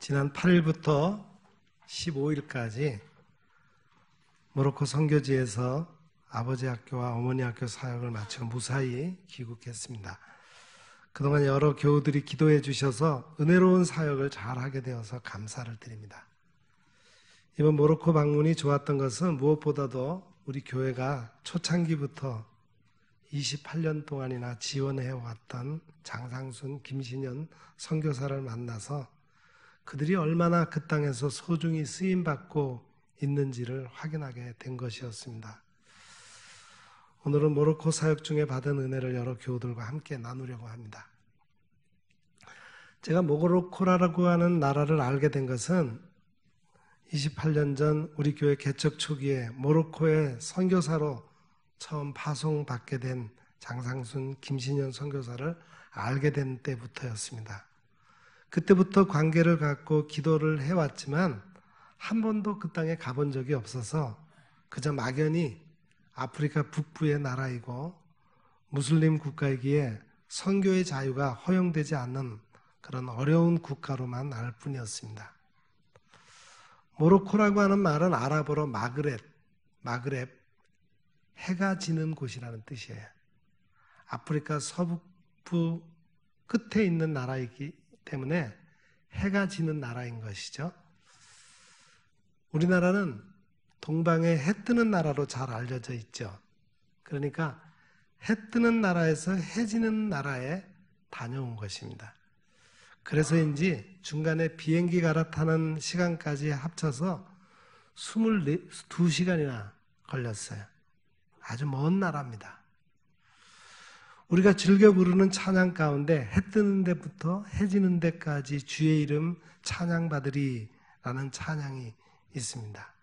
지난 8일부터 15일까지 모로코 선교지에서 아버지 학교와 어머니 학교 사역을 마치고 무사히 귀국했습니다. 그동안 여러 교우들이 기도해 주셔서 은혜로운 사역을 잘하게 되어서 감사를 드립니다. 이번 모로코 방문이 좋았던 것은 무엇보다도 우리 교회가 초창기부터 28년 동안이나 지원해왔던 장상순, 김신현 선교사를 만나서 그들이 얼마나 그 땅에서 소중히 쓰임받고 있는지를 확인하게 된 것이었습니다. 오늘은 모로코 사역 중에 받은 은혜를 여러 교우들과 함께 나누려고 합니다. 제가 모로코라고 하는 나라를 알게 된 것은 28년 전 우리 교회 개척 초기에 모로코의 선교사로 처음 파송받게 된 장상순, 김신현 선교사를 알게 된 때부터였습니다. 그때부터 관계를 갖고 기도를 해왔지만 한 번도 그 땅에 가본 적이 없어서 그저 막연히 아프리카 북부의 나라이고 무슬림 국가이기에 선교의 자유가 허용되지 않는 그런 어려운 국가로만 알 뿐이었습니다. 모로코라고 하는 말은 아랍어로 마그렙, 해가 지는 곳이라는 뜻이에요. 아프리카 서북부 끝에 있는 나라이기 때문에 해가 지는 나라인 것이죠. 우리나라는 동방의 해 뜨는 나라로 잘 알려져 있죠. 그러니까 해 뜨는 나라에서 해 지는 나라에 다녀온 것입니다. 그래서인지 중간에 비행기 갈아타는 시간까지 합쳐서 22시간이나 걸렸어요. 아주 먼 나라입니다. 우리가 즐겨 부르는 찬양 가운데 해 뜨는 데부터 해 지는 데까지 주의 이름 찬양받으리 라는 찬양이 있습니다.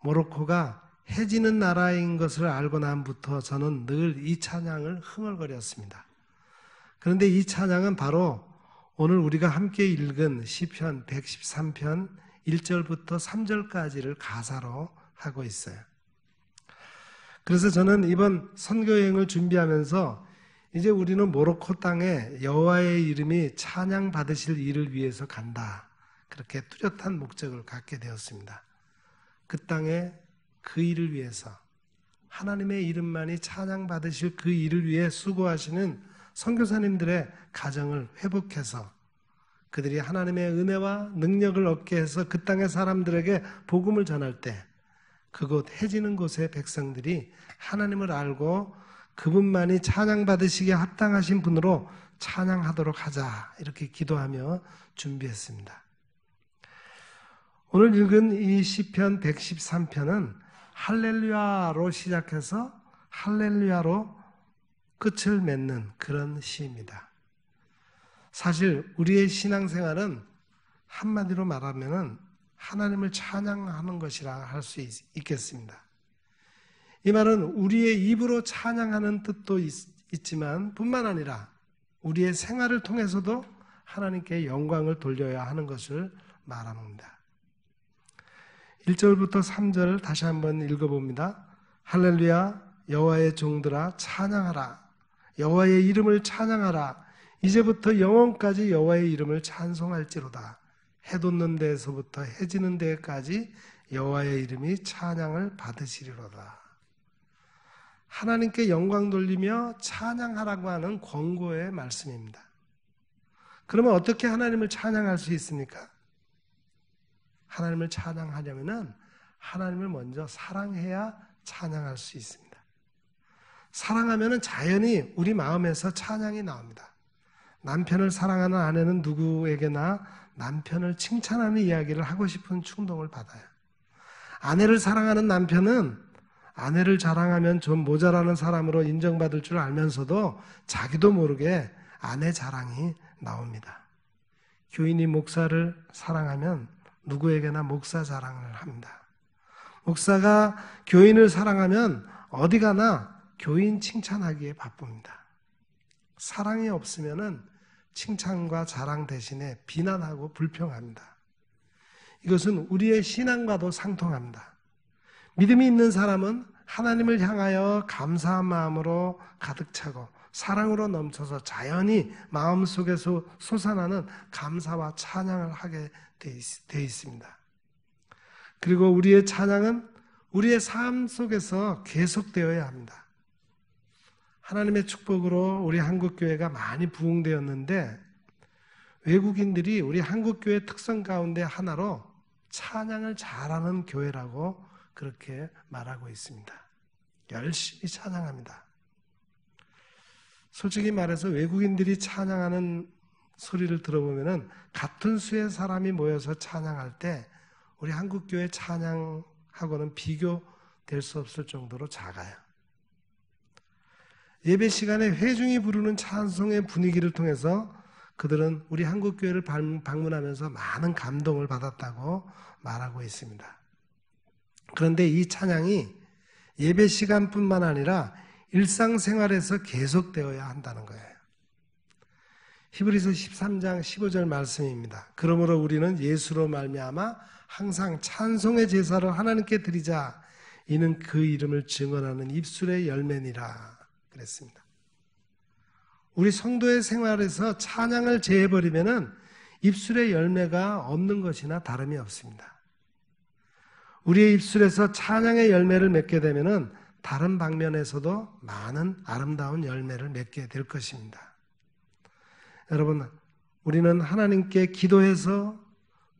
모로코가 해 지는 나라인 것을 알고 난부터 저는 늘 이 찬양을 흥얼거렸습니다. 그런데 이 찬양은 바로 오늘 우리가 함께 읽은 시편 113편 1절부터 3절까지를 가사로 하고 있어요. 그래서 저는 이번 선교여행을 준비하면서 이제 우리는 모로코 땅에 여호와의 이름이 찬양받으실 일을 위해서 간다. 그렇게 뚜렷한 목적을 갖게 되었습니다. 그 땅에 그 일을 위해서 하나님의 이름만이 찬양받으실 그 일을 위해 수고하시는 선교사님들의 가정을 회복해서 그들이 하나님의 은혜와 능력을 얻게 해서 그 땅의 사람들에게 복음을 전할 때 그곳 해지는 곳의 백성들이 하나님을 알고 그분만이 찬양받으시기에 합당하신 분으로 찬양하도록 하자 이렇게 기도하며 준비했습니다. 오늘 읽은 이 시편 113편은 할렐루야로 시작해서 할렐루야로 끝을 맺는 그런 시입니다. 사실 우리의 신앙생활은 한마디로 말하면은 하나님을 찬양하는 것이라 할 수 있겠습니다. 이 말은 우리의 입으로 찬양하는 뜻도 있지만 뿐만 아니라 우리의 생활을 통해서도 하나님께 영광을 돌려야 하는 것을 말합니다. 1절부터 3절 다시 한번 읽어봅니다. 할렐루야 여호와의 종들아 찬양하라. 여호와의 이름을 찬양하라. 이제부터 영원까지 여호와의 이름을 찬송할지로다. 해 돋는 데에서부터 해 지는 데까지 여호와의 이름이 찬양을 받으시리로다. 하나님께 영광 돌리며 찬양하라고 하는 권고의 말씀입니다. 그러면 어떻게 하나님을 찬양할 수 있습니까? 하나님을 찬양하려면 하나님을 먼저 사랑해야 찬양할 수 있습니다. 사랑하면 자연히 우리 마음에서 찬양이 나옵니다. 남편을 사랑하는 아내는 누구에게나 남편을 칭찬하는 이야기를 하고 싶은 충동을 받아요. 아내를 사랑하는 남편은 아내를 자랑하면 좀 모자라는 사람으로 인정받을 줄 알면서도 자기도 모르게 아내 자랑이 나옵니다. 교인이 목사를 사랑하면 누구에게나 목사 자랑을 합니다. 목사가 교인을 사랑하면 어디 가나 교인 칭찬하기에 바쁩니다. 사랑이 없으면은 칭찬과 자랑 대신에 비난하고 불평합니다. 이것은 우리의 신앙과도 상통합니다. 믿음이 있는 사람은 하나님을 향하여 감사한 마음으로 가득 차고 사랑으로 넘쳐서 자연히 마음속에서 솟아나는 감사와 찬양을 하게 돼 있습니다. 그리고 우리의 찬양은 우리의 삶 속에서 계속되어야 합니다. 하나님의 축복으로 우리 한국교회가 많이 부흥되었는데 외국인들이 우리 한국교회 특성 가운데 하나로 찬양을 잘하는 교회라고 그렇게 말하고 있습니다. 열심히 찬양합니다. 솔직히 말해서 외국인들이 찬양하는 소리를 들어보면 같은 수의 사람이 모여서 찬양할 때 우리 한국교회 찬양하고는 비교될 수 없을 정도로 작아요. 예배 시간에 회중이 부르는 찬송의 분위기를 통해서 그들은 우리 한국교회를 방문하면서 많은 감동을 받았다고 말하고 있습니다. 그런데 이 찬양이 예배 시간뿐만 아니라 일상생활에서 계속되어야 한다는 거예요. 히브리서 13장 15절 말씀입니다. 그러므로 우리는 예수로 말미암아 항상 찬송의 제사를 하나님께 드리자. 이는 그 이름을 증언하는 입술의 열매니라 그랬습니다. 우리 성도의 생활에서 찬양을 제해버리면 입술의 열매가 없는 것이나 다름이 없습니다. 우리의 입술에서 찬양의 열매를 맺게 되면 다른 방면에서도 많은 아름다운 열매를 맺게 될 것입니다. 여러분, 우리는 하나님께 기도해서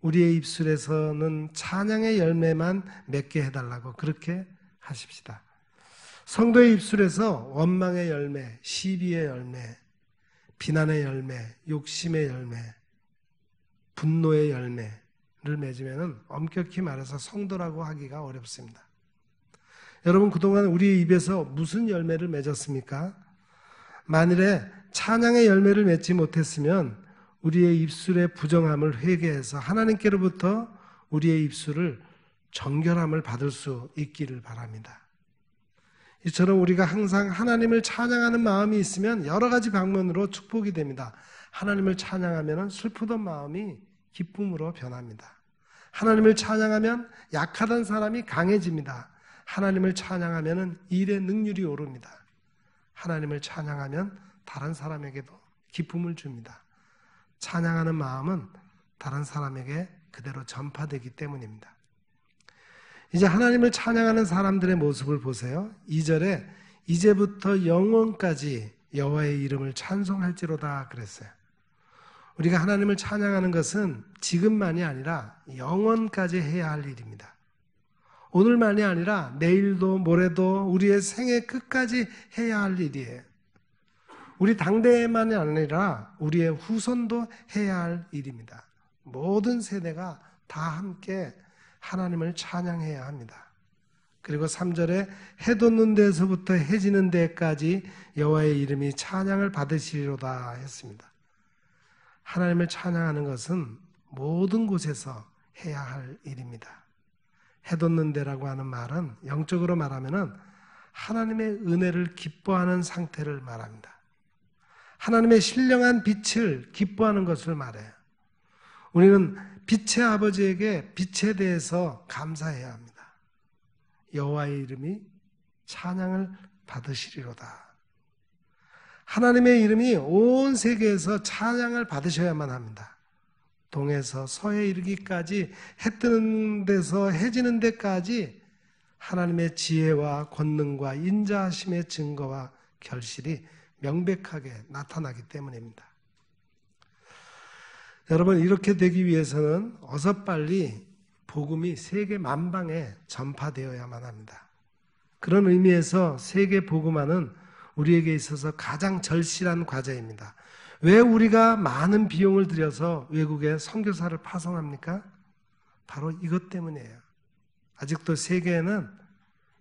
우리의 입술에서는 찬양의 열매만 맺게 해달라고 그렇게 하십시다. 성도의 입술에서 원망의 열매, 시비의 열매, 비난의 열매, 욕심의 열매, 분노의 열매를 맺으면 엄격히 말해서 성도라고 하기가 어렵습니다. 여러분, 그동안 우리 입에서 무슨 열매를 맺었습니까? 만일에 찬양의 열매를 맺지 못했으면 우리의 입술의 부정함을 회개해서 하나님께로부터 우리의 입술을 정결함을 받을 수 있기를 바랍니다. 이처럼 우리가 항상 하나님을 찬양하는 마음이 있으면 여러 가지 방면으로 축복이 됩니다. 하나님을 찬양하면 슬프던 마음이 기쁨으로 변합니다. 하나님을 찬양하면 약하던 사람이 강해집니다. 하나님을 찬양하면 일의 능률이 오릅니다. 하나님을 찬양하면 다른 사람에게도 기쁨을 줍니다. 찬양하는 마음은 다른 사람에게 그대로 전파되기 때문입니다. 이제 하나님을 찬양하는 사람들의 모습을 보세요. 2절에 이제부터 영원까지 여호와의 이름을 찬송할지로다 그랬어요. 우리가 하나님을 찬양하는 것은 지금만이 아니라 영원까지 해야 할 일입니다. 오늘만이 아니라 내일도 모레도 우리의 생애 끝까지 해야 할 일이에요. 우리 당대만이 아니라 우리의 후손도 해야 할 일입니다. 모든 세대가 다 함께 하나님을 찬양해야 합니다. 그리고 3절에 해 돋는 데서부터 해 지는 데까지 여호와의 이름이 찬양을 받으시리로다 했습니다. 하나님을 찬양하는 것은 모든 곳에서 해야 할 일입니다. 해 돋는 데라고 하는 말은 영적으로 말하면 하나님의 은혜를 기뻐하는 상태를 말합니다. 하나님의 신령한 빛을 기뻐하는 것을 말해요. 우리는 빛의 아버지에게 빛에 대해서 감사해야 합니다. 여호와의 이름이 찬양을 받으시리로다. 하나님의 이름이 온 세계에서 찬양을 받으셔야만 합니다. 동에서 서해 이르기까지 해 뜨는 데서 해 지는 데까지 하나님의 지혜와 권능과 인자하심의 증거와 결실이 명백하게 나타나기 때문입니다. 여러분, 이렇게 되기 위해서는 어서 빨리 복음이 세계 만방에 전파되어야만 합니다. 그런 의미에서 세계 복음화는 우리에게 있어서 가장 절실한 과제입니다. 왜 우리가 많은 비용을 들여서 외국에 선교사를 파송합니까? 바로 이것 때문이에요. 아직도 세계에는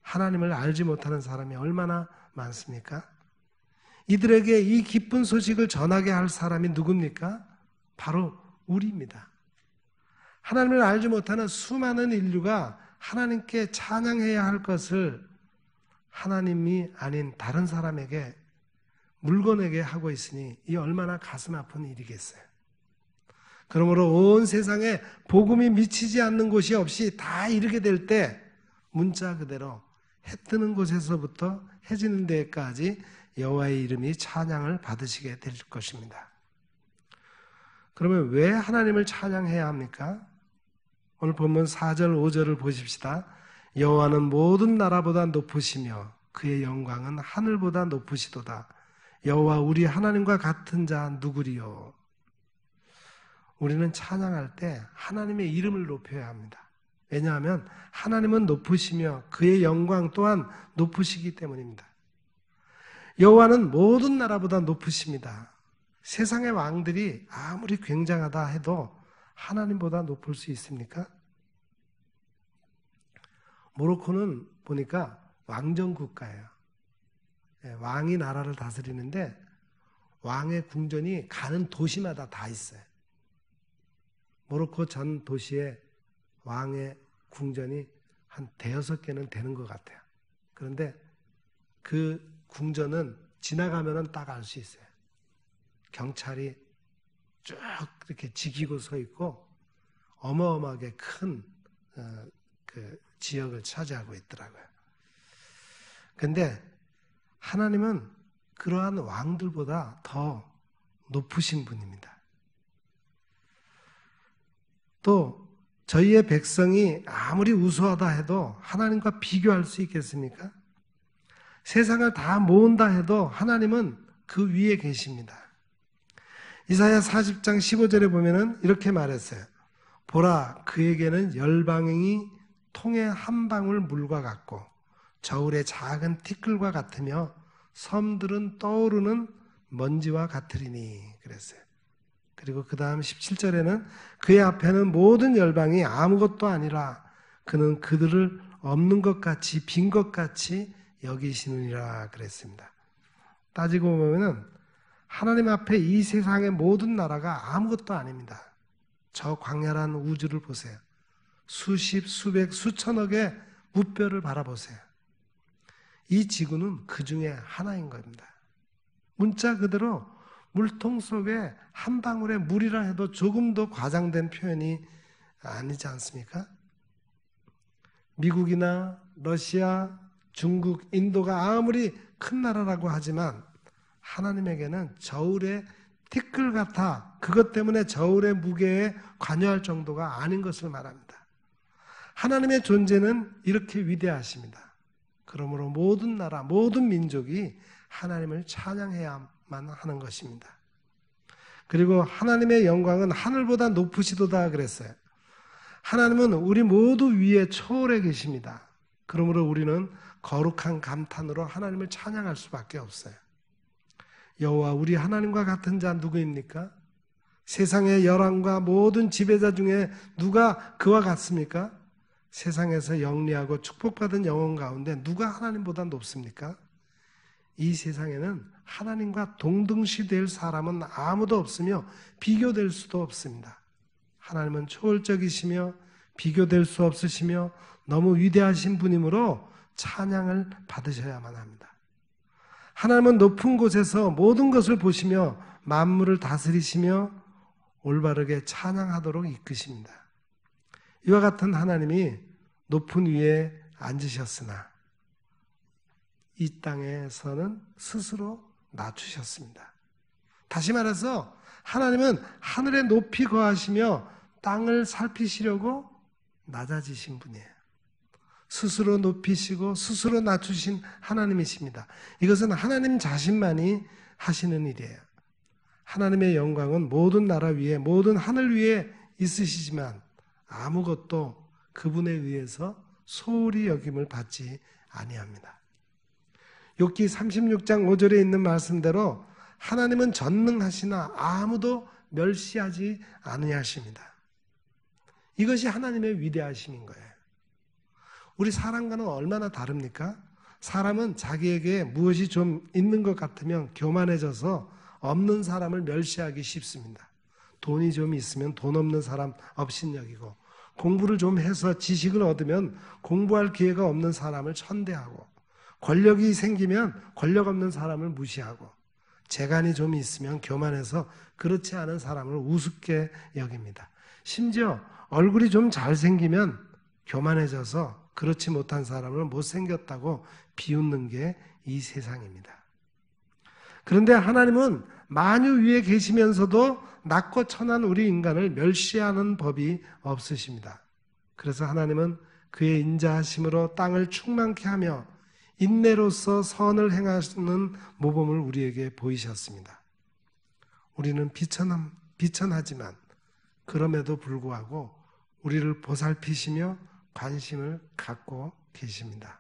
하나님을 알지 못하는 사람이 얼마나 많습니까? 이들에게 이 기쁜 소식을 전하게 할 사람이 누굽니까? 바로 우리입니다. 하나님을 알지 못하는 수많은 인류가 하나님께 찬양해야 할 것을 하나님이 아닌 다른 사람에게, 물건에게 하고 있으니 이 얼마나 가슴 아픈 일이겠어요. 그러므로 온 세상에 복음이 미치지 않는 곳이 없이 다 이르게 될 때 문자 그대로 해 뜨는 곳에서부터 해 지는 데까지 여호와의 이름이 찬양을 받으시게 될 것입니다. 그러면 왜 하나님을 찬양해야 합니까? 오늘 본문 4절 5절을 보십시다. 여호와는 모든 나라보다 높으시며 그의 영광은 하늘보다 높으시도다. 여호와 우리 하나님과 같은 자 누구리요? 우리는 찬양할 때 하나님의 이름을 높여야 합니다. 왜냐하면 하나님은 높으시며 그의 영광 또한 높으시기 때문입니다. 여호와는 모든 나라보다 높으십니다. 세상의 왕들이 아무리 굉장하다 해도 하나님보다 높을 수 있습니까? 모로코는 보니까 왕정 국가예요. 왕이 나라를 다스리는데 왕의 궁전이 가는 도시마다 다 있어요. 모로코 전 도시에 왕의 궁전이 한 대여섯 개는 되는 것 같아요. 그런데 그 궁전은 지나가면은 딱 알 수 있어요. 경찰이 쭉 이렇게 지키고 서 있고 어마어마하게 큰 그 지역을 차지하고 있더라고요. 근데 하나님은 그러한 왕들보다 더 높으신 분입니다. 또 저희의 백성이 아무리 우수하다 해도 하나님과 비교할 수 있겠습니까? 세상을 다 모은다 해도 하나님은 그 위에 계십니다. 이사야 40장 15절에 보면은 이렇게 말했어요. 보라, 그에게는 열방이 통의 한 방울 물과 같고 저울의 작은 티끌과 같으며 섬들은 떠오르는 먼지와 같으리니 그랬어요. 그리고 그 다음 17절에는 그의 앞에는 모든 열방이 아무것도 아니라 그는 그들을 없는 것 같이 빈 것 같이 여기시느니라 그랬습니다. 따지고 보면은 하나님 앞에 이 세상의 모든 나라가 아무것도 아닙니다. 저 광야란 우주를 보세요. 수십, 수백, 수천억의 무뼈를 바라보세요. 이 지구는 그 중에 하나인 겁니다. 문자 그대로 물통 속에 한 방울의 물이라 해도 조금 더 과장된 표현이 아니지 않습니까? 미국이나 러시아, 중국, 인도가 아무리 큰 나라라고 하지만 하나님에게는 저울의 티끌 같아 그것 때문에 저울의 무게에 관여할 정도가 아닌 것을 말합니다. 하나님의 존재는 이렇게 위대하십니다. 그러므로 모든 나라, 모든 민족이 하나님을 찬양해야만 하는 것입니다. 그리고 하나님의 영광은 하늘보다 높으시도다 그랬어요. 하나님은 우리 모두 위에 초월해 계십니다. 그러므로 우리는 거룩한 감탄으로 하나님을 찬양할 수밖에 없어요. 여호와 우리 하나님과 같은 자 누구입니까? 세상의 열왕과 모든 지배자 중에 누가 그와 같습니까? 세상에서 영리하고 축복받은 영혼 가운데 누가 하나님보다 높습니까? 이 세상에는 하나님과 동등시 될 사람은 아무도 없으며 비교될 수도 없습니다. 하나님은 초월적이시며 비교될 수 없으시며 너무 위대하신 분이므로 찬양을 받으셔야만 합니다. 하나님은 높은 곳에서 모든 것을 보시며 만물을 다스리시며 올바르게 찬양하도록 이끄십니다. 이와 같은 하나님이 높은 위에 앉으셨으나 이 땅에서는 스스로 낮추셨습니다. 다시 말해서 하나님은 하늘에 높이 거하시며 땅을 살피시려고 낮아지신 분이에요. 스스로 높이시고 스스로 낮추신 하나님이십니다. 이것은 하나님 자신만이 하시는 일이에요. 하나님의 영광은 모든 나라 위에 모든 하늘 위에 있으시지만 아무것도 그분에 의해서 소홀히 여김을 받지 아니합니다. 욥기 36장 5절에 있는 말씀대로 하나님은 전능하시나 아무도 멸시하지 아니하십니다. 이것이 하나님의 위대하심인 거예요. 우리 사람과는 얼마나 다릅니까? 사람은 자기에게 무엇이 좀 있는 것 같으면 교만해져서 없는 사람을 멸시하기 쉽습니다. 돈이 좀 있으면 돈 없는 사람 업신여기고 공부를 좀 해서 지식을 얻으면 공부할 기회가 없는 사람을 천대하고 권력이 생기면 권력 없는 사람을 무시하고 재간이 좀 있으면 교만해서 그렇지 않은 사람을 우습게 여깁니다. 심지어 얼굴이 좀 잘생기면 교만해져서 그렇지 못한 사람을 못생겼다고 비웃는 게 이 세상입니다. 그런데 하나님은 만유 위에 계시면서도 낮고 천한 우리 인간을 멸시하는 법이 없으십니다. 그래서 하나님은 그의 인자하심으로 땅을 충만케 하며 인내로서 선을 행하는 모범을 우리에게 보이셨습니다. 우리는 비천하지만 그럼에도 불구하고 우리를 보살피시며 관심을 갖고 계십니다.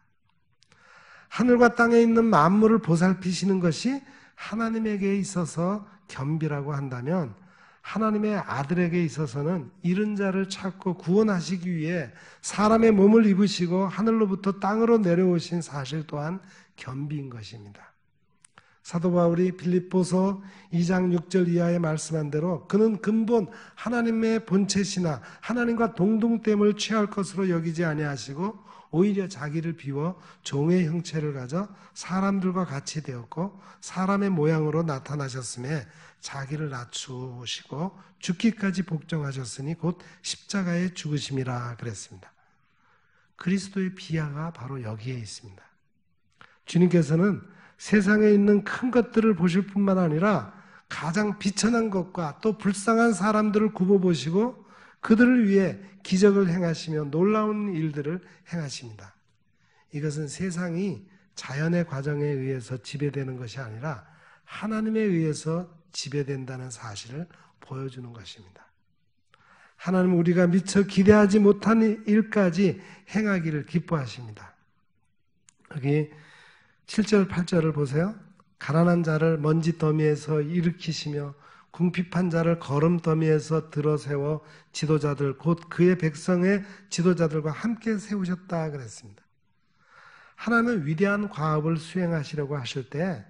하늘과 땅에 있는 만물을 보살피시는 것이 하나님에게 있어서 겸비라고 한다면 하나님의 아들에게 있어서는 잃은 자를 찾고 구원하시기 위해 사람의 몸을 입으시고 하늘로부터 땅으로 내려오신 사실 또한 겸비인 것입니다. 사도 바울이 빌립보서 2장 6절 이하에 말씀한 대로 그는 근본 하나님의 본체시나 하나님과 동등됨을 취할 것으로 여기지 아니하시고 오히려 자기를 비워 종의 형체를 가져 사람들과 같이 되었고 사람의 모양으로 나타나셨음에 자기를 낮추시고 죽기까지 복종하셨으니 곧 십자가에 죽으심이라 그랬습니다. 그리스도의 비하가 바로 여기에 있습니다. 주님께서는 세상에 있는 큰 것들을 보실 뿐만 아니라 가장 비천한 것과 또 불쌍한 사람들을 굽어보시고 그들을 위해 기적을 행하시며 놀라운 일들을 행하십니다. 이것은 세상이 자연의 과정에 의해서 지배되는 것이 아니라 하나님에 의해서 지배된다는 사실을 보여주는 것입니다. 하나님은 우리가 미처 기대하지 못한 일까지 행하기를 기뻐하십니다. 여기 7절, 8절을 보세요. 가난한 자를 먼지 더미에서 일으키시며 궁핍한 자를 거름 더미에서 들어세워 지도자들 곧 그의 백성의 지도자들과 함께 세우셨다 그랬습니다. 하나님은 위대한 과업을 수행하시려고 하실 때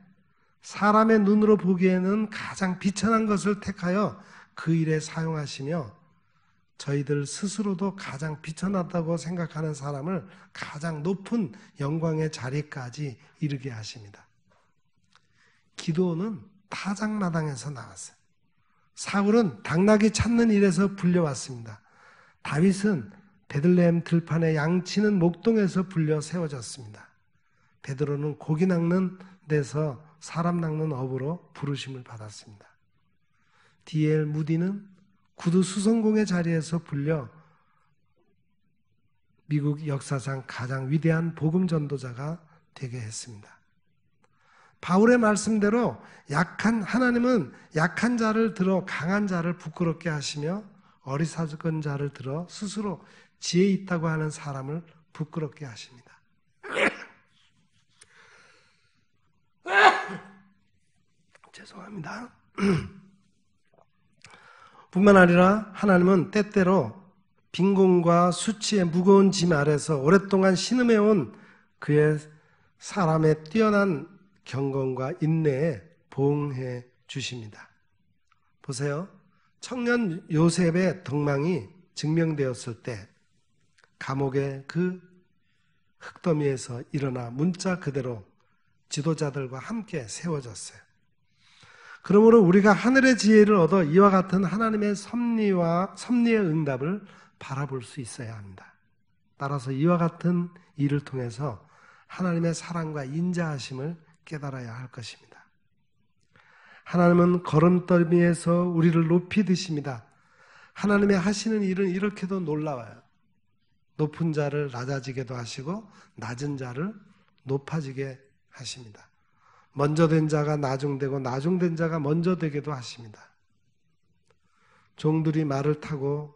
사람의 눈으로 보기에는 가장 비천한 것을 택하여 그 일에 사용하시며 저희들 스스로도 가장 비천하다고 생각하는 사람을 가장 높은 영광의 자리까지 이르게 하십니다. 기도는 타작마당에서 나왔어요. 사울은 당나귀 찾는 일에서 불려왔습니다. 다윗은 베들레헴 들판에 양치는 목동에서 불려 세워졌습니다. 베드로는 고기 낚는 데서 사람 낚는 업으로 부르심을 받았습니다. D.L. 무디는 구두 수성공의 자리에서 불려 미국 역사상 가장 위대한 복음 전도자가 되게 했습니다. 바울의 말씀대로 하나님은 약한 자를 들어 강한 자를 부끄럽게 하시며 어리석은 자를 들어 스스로 지혜 있다고 하는 사람을 부끄럽게 하십니다. 죄송합니다. 뿐만 아니라 하나님은 때때로 빈곤과 수치의 무거운 짐 아래서 오랫동안 신음해온 그의 사람의 뛰어난 경건과 인내에 보응해 주십니다. 보세요. 청년 요셉의 덕망이 증명되었을 때 감옥의 그 흙더미에서 일어나 문자 그대로 지도자들과 함께 세워졌어요. 그러므로 우리가 하늘의 지혜를 얻어 이와 같은 하나님의 섭리의 응답을 바라볼 수 있어야 합니다. 따라서 이와 같은 일을 통해서 하나님의 사랑과 인자하심을 깨달아야 할 것입니다. 하나님은 거름더미에서 우리를 높이 드십니다. 하나님의 하시는 일은 이렇게도 놀라워요. 높은 자를 낮아지게도 하시고 낮은 자를 높아지게 하십니다. 먼저 된 자가 나중되고 나중된 자가 먼저 되게도 하십니다. 종들이 말을 타고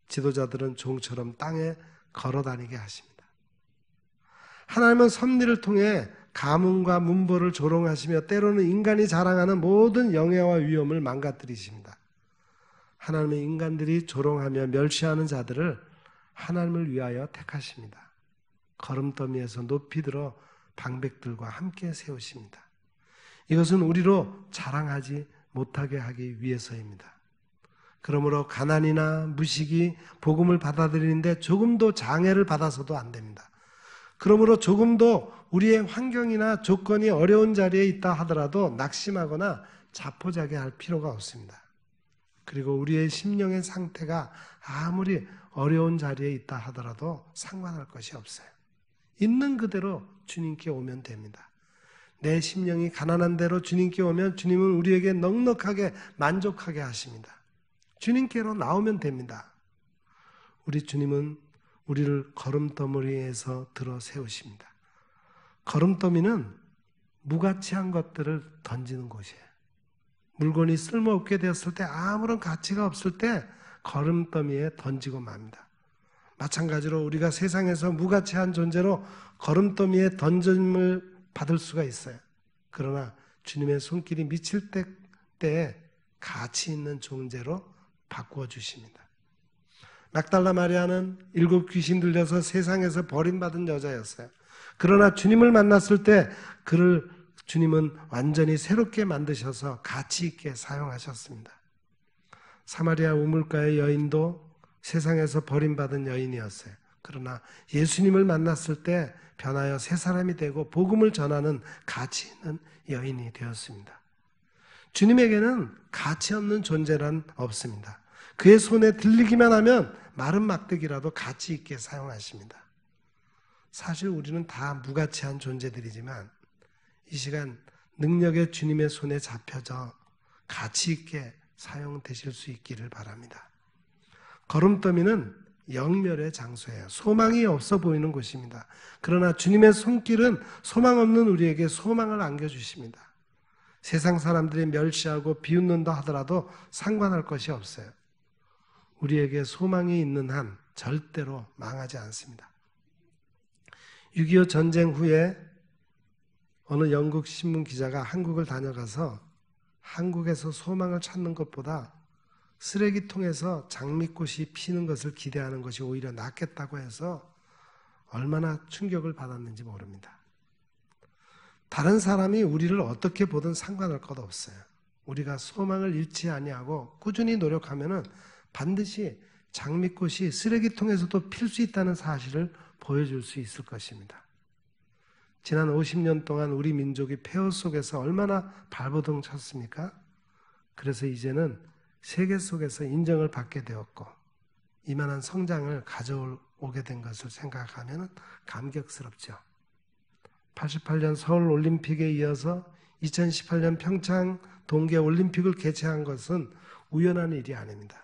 지도자들은 종처럼 땅에 걸어다니게 하십니다. 하나님은 섭리를 통해 가문과 문벌을 조롱하시며 때로는 인간이 자랑하는 모든 영예와 위엄을 망가뜨리십니다. 하나님은 인간들이 조롱하며 멸시하는 자들을 하나님을 위하여 택하십니다. 거름더미에서 높이 들어 방백들과 함께 세우십니다. 이것은 우리로 자랑하지 못하게 하기 위해서입니다. 그러므로 가난이나 무식이 복음을 받아들이는데 조금도 장애를 받아서도 안 됩니다. 그러므로 조금도 우리의 환경이나 조건이 어려운 자리에 있다 하더라도 낙심하거나 자포자기할 필요가 없습니다. 그리고 우리의 심령의 상태가 아무리 어려운 자리에 있다 하더라도 상관할 것이 없어요. 있는 그대로 주님께 오면 됩니다. 내 심령이 가난한 대로 주님께 오면 주님은 우리에게 넉넉하게 만족하게 하십니다. 주님께로 나오면 됩니다. 우리 주님은 우리를 걸음더미에서 들어 세우십니다. 걸음더미는 무가치한 것들을 던지는 곳이에요. 물건이 쓸모없게 되었을 때, 아무런 가치가 없을 때 걸음더미에 던지고 맙니다. 마찬가지로 우리가 세상에서 무가치한 존재로 걸음더미에 던짐을 받을 수가 있어요. 그러나 주님의 손길이 미칠 때에 가치 있는 존재로 바꾸어 주십니다. 막달라 마리아는 7 귀신 들려서 세상에서 버림받은 여자였어요. 그러나 주님을 만났을 때 그를 주님은 완전히 새롭게 만드셔서 가치 있게 사용하셨습니다. 사마리아 우물가의 여인도 세상에서 버림받은 여인이었어요. 그러나 예수님을 만났을 때 변하여 새 사람이 되고 복음을 전하는 가치 있는 여인이 되었습니다. 주님에게는 가치 없는 존재란 없습니다. 그의 손에 들리기만 하면 마른 막대기라도 가치 있게 사용하십니다. 사실 우리는 다 무가치한 존재들이지만 이 시간 능력의 주님의 손에 잡혀져 가치 있게 사용되실 수 있기를 바랍니다. 걸음더미는 영멸의 장소예요. 소망이 없어 보이는 곳입니다. 그러나 주님의 손길은 소망 없는 우리에게 소망을 안겨주십니다. 세상 사람들이 멸시하고 비웃는다 하더라도 상관할 것이 없어요. 우리에게 소망이 있는 한 절대로 망하지 않습니다. 6.25 전쟁 후에 어느 영국 신문 기자가 한국을 다녀가서 한국에서 소망을 찾는 것보다 쓰레기통에서 장미꽃이 피는 것을 기대하는 것이 오히려 낫겠다고 해서 얼마나 충격을 받았는지 모릅니다. 다른 사람이 우리를 어떻게 보든 상관할 것 없어요. 우리가 소망을 잃지 아니하고 꾸준히 노력하면은 반드시 장미꽃이 쓰레기통에서도 필 수 있다는 사실을 보여줄 수 있을 것입니다. 지난 50년 동안 우리 민족이 폐허 속에서 얼마나 발버둥 쳤습니까? 그래서 이제는 세계 속에서 인정을 받게 되었고 이만한 성장을 가져오게 된 것을 생각하면 감격스럽죠. 88년 서울 올림픽에 이어서 2018년 평창 동계 올림픽을 개최한 것은 우연한 일이 아닙니다.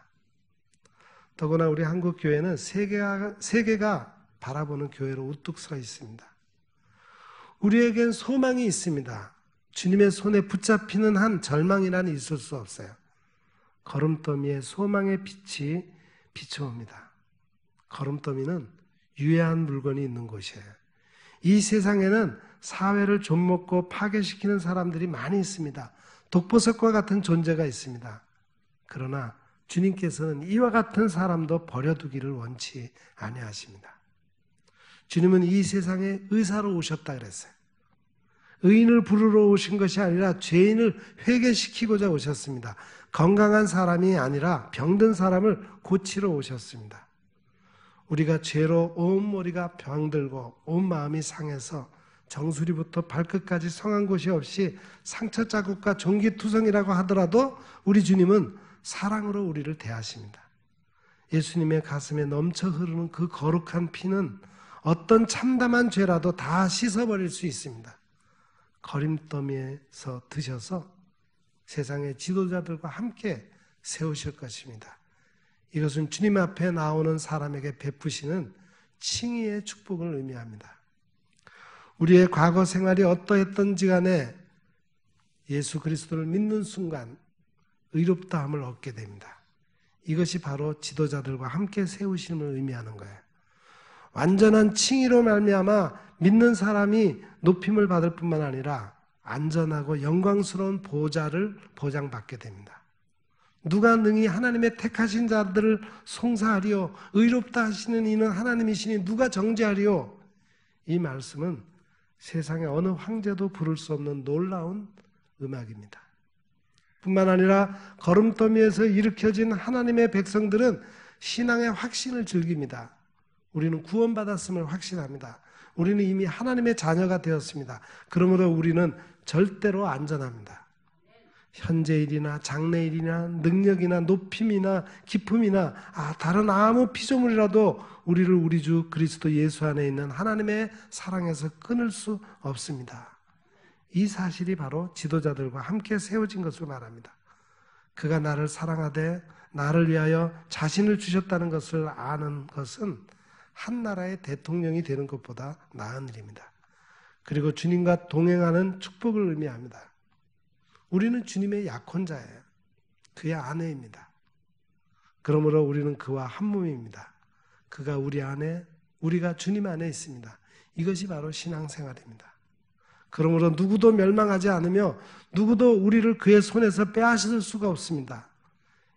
더구나 우리 한국 교회는 세계가 바라보는 교회로 우뚝 서 있습니다. 우리에겐 소망이 있습니다. 주님의 손에 붙잡히는 한 절망이란 있을 수 없어요. 걸음더미에 소망의 빛이 비춰옵니다. 걸음더미는 유해한 물건이 있는 곳이에요. 이 세상에는 사회를 좀먹고 파괴시키는 사람들이 많이 있습니다. 독보석과 같은 존재가 있습니다. 그러나 주님께서는 이와 같은 사람도 버려두기를 원치 아니하십니다. 주님은 이 세상에 의사로 오셨다 그랬어요. 의인을 부르러 오신 것이 아니라 죄인을 회개시키고자 오셨습니다. 건강한 사람이 아니라 병든 사람을 고치러 오셨습니다. 우리가 죄로 온 머리가 병들고 온 마음이 상해서 정수리부터 발끝까지 성한 곳이 없이 상처 자국과 종기투성이라고 하더라도 우리 주님은 사랑으로 우리를 대하십니다. 예수님의 가슴에 넘쳐 흐르는 그 거룩한 피는 어떤 참담한 죄라도 다 씻어버릴 수 있습니다. 걸음더미에서 드셔서 세상의 지도자들과 함께 세우실 것입니다. 이것은 주님 앞에 나오는 사람에게 베푸시는 칭의의 축복을 의미합니다. 우리의 과거 생활이 어떠했던지 간에 예수 그리스도를 믿는 순간 의롭다함을 얻게 됩니다. 이것이 바로 지도자들과 함께 세우심을 의미하는 거예요. 완전한 칭의로 말미암아 믿는 사람이 높임을 받을 뿐만 아니라 안전하고 영광스러운 보좌를 보장받게 됩니다. 누가 능히 하나님의 택하신 자들을 송사하리요 의롭다 하시는 이는 하나님이시니 누가 정죄하리요. 이 말씀은 세상의 어느 황제도 부를 수 없는 놀라운 음악입니다. 뿐만 아니라 걸음더미에서 일으켜진 하나님의 백성들은 신앙의 확신을 즐깁니다. 우리는 구원받았음을 확신합니다. 우리는 이미 하나님의 자녀가 되었습니다. 그러므로 우리는 절대로 안전합니다. 현재일이나 장래일이나 능력이나 높임이나 기품이나 다른 아무 피조물이라도 우리를 우리 주 그리스도 예수 안에 있는 하나님의 사랑에서 끊을 수 없습니다. 이 사실이 바로 지도자들과 함께 세워진 것을 말합니다. 그가 나를 사랑하되 나를 위하여 자신을 주셨다는 것을 아는 것은 한 나라의 대통령이 되는 것보다 나은 일입니다. 그리고 주님과 동행하는 축복을 의미합니다. 우리는 주님의 약혼자예요. 그의 아내입니다. 그러므로 우리는 그와 한 몸입니다. 그가 우리 안에, 우리가 주님 안에 있습니다. 이것이 바로 신앙생활입니다. 그러므로 누구도 멸망하지 않으며 누구도 우리를 그의 손에서 빼앗을 수가 없습니다.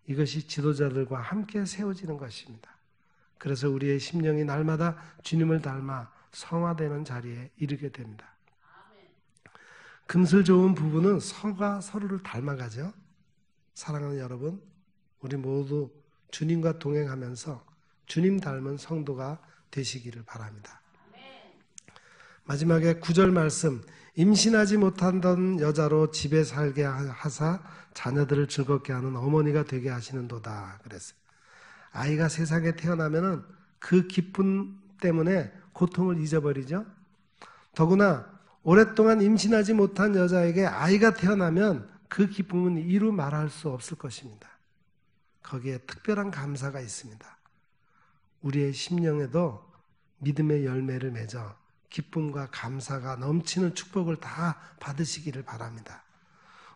이것이 지도자들과 함께 세워지는 것입니다. 그래서 우리의 심령이 날마다 주님을 닮아 성화되는 자리에 이르게 됩니다. 금슬 좋은 부부는 서가 서로를 닮아가죠. 사랑하는 여러분, 우리 모두 주님과 동행하면서 주님 닮은 성도가 되시기를 바랍니다. 마지막에 9절 말씀, 임신하지 못한던 여자로 집에 살게 하사 자녀들을 즐겁게 하는 어머니가 되게 하시는도다 그랬어요. 아이가 세상에 태어나면은 그 기쁨 때문에 고통을 잊어버리죠. 더구나 오랫동안 임신하지 못한 여자에게 아이가 태어나면 그 기쁨은 이루 말할 수 없을 것입니다. 거기에 특별한 감사가 있습니다. 우리의 심령에도 믿음의 열매를 맺어 기쁨과 감사가 넘치는 축복을 다 받으시기를 바랍니다.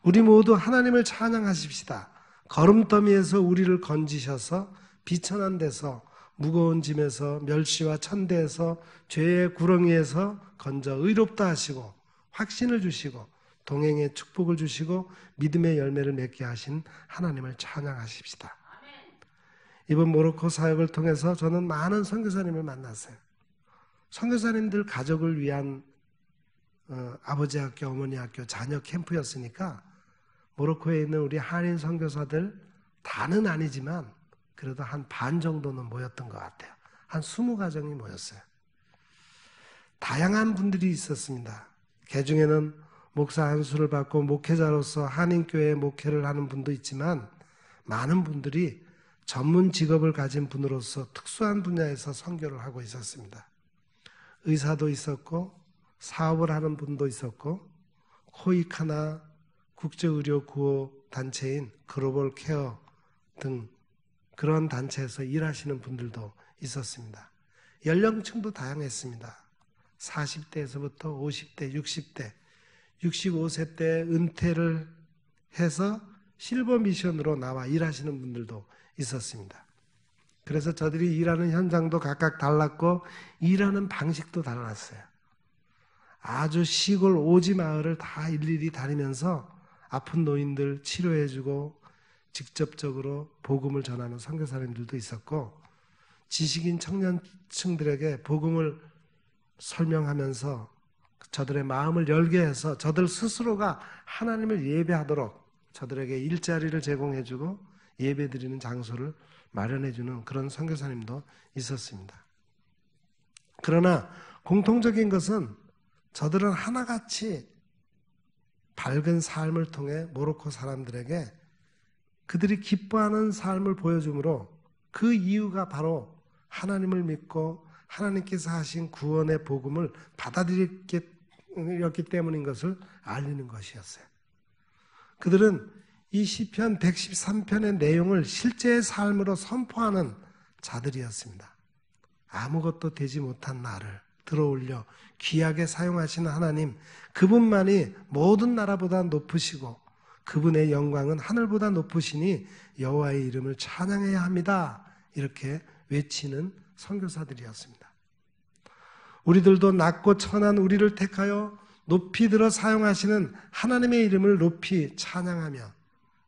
우리 모두 하나님을 찬양하십시다. 거름더미에서 우리를 건지셔서 비천한 데서, 무거운 짐에서, 멸시와 천대에서, 죄의 구렁이에서 건져 의롭다 하시고 확신을 주시고 동행의 축복을 주시고 믿음의 열매를 맺게 하신 하나님을 찬양하십시다. 이번 모로코 사역을 통해서 저는 많은 선교사님을 만났어요. 선교사님들 가족을 위한 아버지 학교, 어머니 학교, 자녀 캠프였으니까 모로코에 있는 우리 한인 선교사들 다는 아니지만 그래도 한 반 정도는 모였던 것 같아요. 한 20가정이 모였어요. 다양한 분들이 있었습니다. 그 중에는 목사 안수를 받고 목회자로서 한인교회에 목회를 하는 분도 있지만 많은 분들이 전문 직업을 가진 분으로서 특수한 분야에서 선교를 하고 있었습니다. 의사도 있었고 사업을 하는 분도 있었고 코이카나 국제의료구호단체인 글로벌 케어 등 그런 단체에서 일하시는 분들도 있었습니다. 연령층도 다양했습니다. 40대에서부터 50대, 60대, 65세 때 은퇴를 해서 실버 미션으로 나와 일하시는 분들도 있었습니다. 그래서 저들이 일하는 현장도 각각 달랐고 일하는 방식도 달랐어요. 아주 시골 오지 마을을 다 일일이 다니면서 아픈 노인들 치료해주고 직접적으로 복음을 전하는 선교사님들도 있었고 지식인 청년층들에게 복음을 설명하면서 저들의 마음을 열게 해서 저들 스스로가 하나님을 예배하도록 저들에게 일자리를 제공해주고 예배드리는 장소를 마련해주는 그런 선교사님도 있었습니다. 그러나 공통적인 것은 저들은 하나같이 밝은 삶을 통해 모로코 사람들에게 그들이 기뻐하는 삶을 보여주므로 그 이유가 바로 하나님을 믿고 하나님께서 하신 구원의 복음을 받아들였기 때문인 것을 알리는 것이었어요. 그들은 이 시편 113편의 내용을 실제의 삶으로 선포하는 자들이었습니다. 아무것도 되지 못한 나를 들어올려 귀하게 사용하시는 하나님, 그분만이 모든 나라보다 높으시고 그분의 영광은 하늘보다 높으시니 여호와의 이름을 찬양해야 합니다. 이렇게 외치는 선교사들이었습니다. 우리들도 낮고 천한 우리를 택하여 높이 들어 사용하시는 하나님의 이름을 높이 찬양하며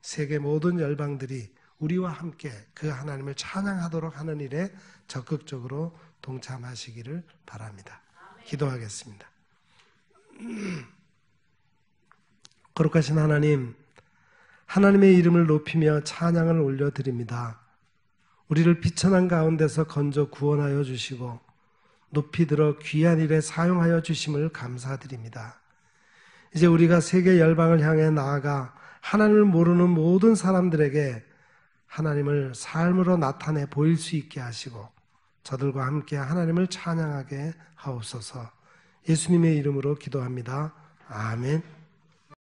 세계 모든 열방들이 우리와 함께 그 하나님을 찬양하도록 하는 일에 적극적으로 동참하시기를 바랍니다. 기도하겠습니다. 거룩하신 하나님, 하나님의 이름을 높이며 찬양을 올려드립니다. 우리를 비천한 가운데서 건져 구원하여 주시고 높이 들어 귀한 일에 사용하여 주심을 감사드립니다. 이제 우리가 세계 열방을 향해 나아가 하나님을 모르는 모든 사람들에게 하나님을 삶으로 나타내 보일 수 있게 하시고 저들과 함께 하나님을 찬양하게 하옵소서. 예수님의 이름으로 기도합니다. 아멘.